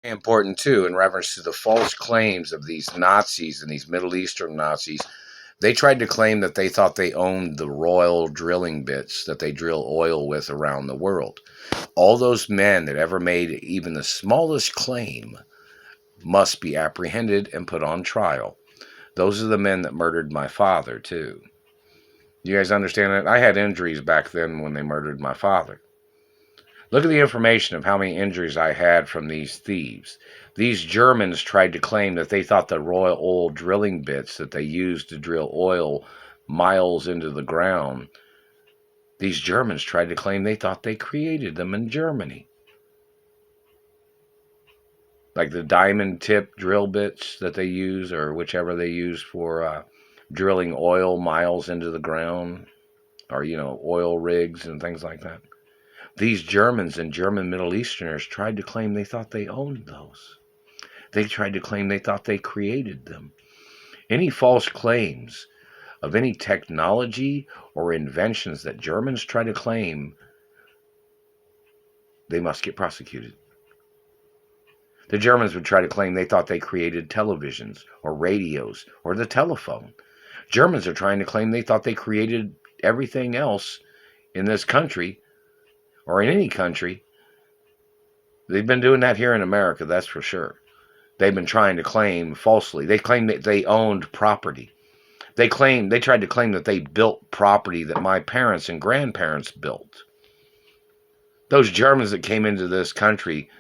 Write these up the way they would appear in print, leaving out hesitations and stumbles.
Important too, in reference to the false claims of these Nazis and these Middle Eastern Nazis. They tried to claim that they thought they owned the royal drilling bits that they drill oil with around the world. All those men that ever made even the smallest claim must be apprehended and put on trial. Those are the men that murdered my father, too. You guys understand that? I had injuries back then when they murdered my father. Look at the information of how many injuries I had from these thieves. These Germans tried to claim that they thought the royal oil drilling bits that they used to drill oil miles into the ground, these Germans tried to claim they thought they created them in Germany. Like the diamond tip drill bits that they use, or whichever they use for drilling oil miles into the ground, or, oil rigs and things like that. These Germans and German Middle Easterners tried to claim they thought they owned those. They tried to claim they thought they created them. Any false claims of any technology or inventions that Germans try to claim, they must get prosecuted. The Germans would try to claim they thought they created televisions or radios or the telephone. Germans are trying to claim they thought they created everything else in this country or in any country. They've been doing that here in America, that's for sure. They've been trying to claim falsely. They claim that they owned property. They tried to claim that they built property that my parents and grandparents built. Those Germans that came into this country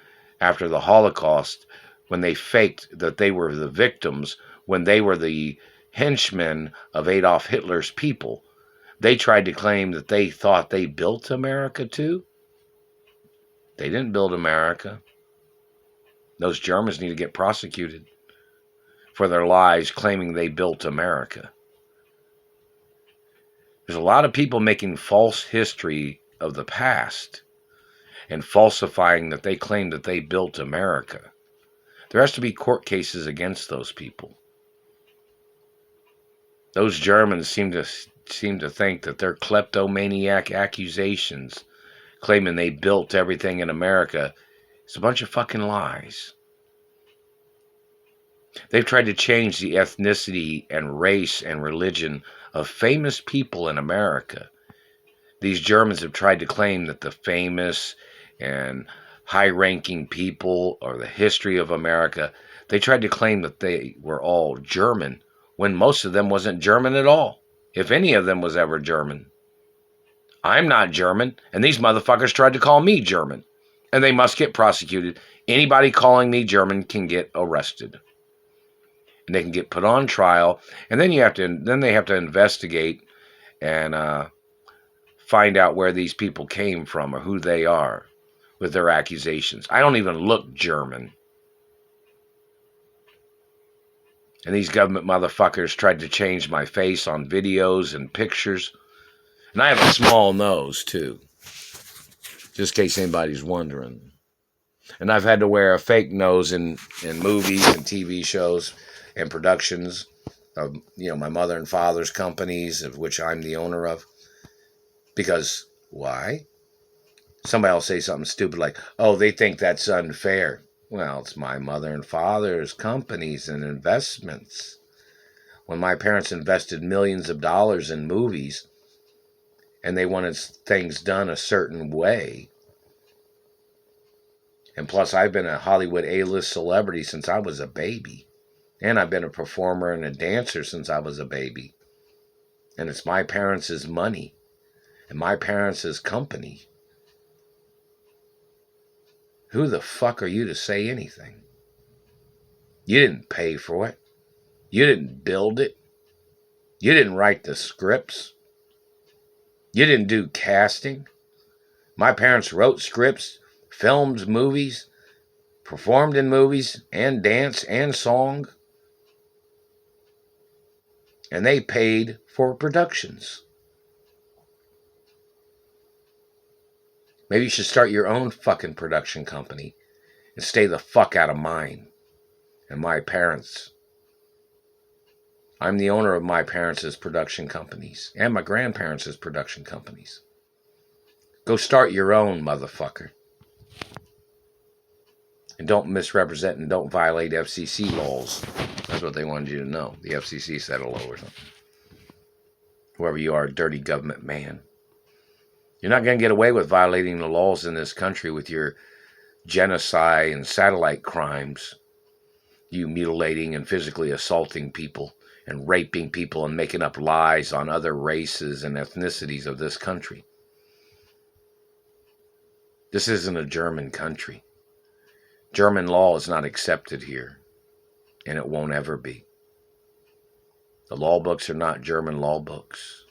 after the Holocaust, when they faked that they were the victims, when they were the henchmen of Adolf Hitler's people, they tried to claim that they thought they built America too. They didn't build America. Those Germans need to get prosecuted for their lies claiming they built America. There's a lot of people making false history of the past and falsifying that they claim that they built America. There has to be court cases against those people. Those Germans seem to think that their kleptomaniac accusations claiming they built everything in America is a bunch of fucking lies. They've tried to change the ethnicity and race and religion of famous people in America. These Germans have tried to claim that the famous and high-ranking people or the history of America, they tried to claim that they were all German when most of them wasn't German at all, if any of them was ever German. I'm not German, and these motherfuckers tried to call me German, and they must get prosecuted. Anybody calling me German can get arrested. And they can get put on trial, and then they have to investigate and find out where these people came from or who they are with their accusations. I don't even look German. And these government motherfuckers tried to change my face on videos and pictures. And I have a small nose, too. Just in case anybody's wondering. And I've had to wear a fake nose in movies and TV shows and productions of, my mother and father's companies, of which I'm the owner of. Because, why? Somebody will say something stupid like, oh, they think that's unfair. Well, it's my mother and father's companies and investments. When my parents invested millions of dollars in movies and they wanted things done a certain way, and plus I've been a Hollywood A-list celebrity since I was a baby, and I've been a performer and a dancer since I was a baby, and it's my parents' money and my parents' company. Who the fuck are you to say anything? You didn't pay for it. You didn't build it. You didn't write the scripts. You didn't do casting. My parents wrote scripts, filmed movies, performed in movies, and dance and song. And they paid for productions. Maybe you should start your own fucking production company and stay the fuck out of mine and my parents. I'm the owner of my parents' production companies and my grandparents' production companies. Go start your own, motherfucker. And don't misrepresent and don't violate FCC laws. That's what they wanted you to know. The FCC said hello or something. Whoever you are, dirty government man. You're not going to get away with violating the laws in this country with your genocide and satellite crimes. You mutilating and physically assaulting people and raping people and making up lies on other races and ethnicities of this country. This isn't a German country. German law is not accepted here, and it won't ever be. The law books are not German law books.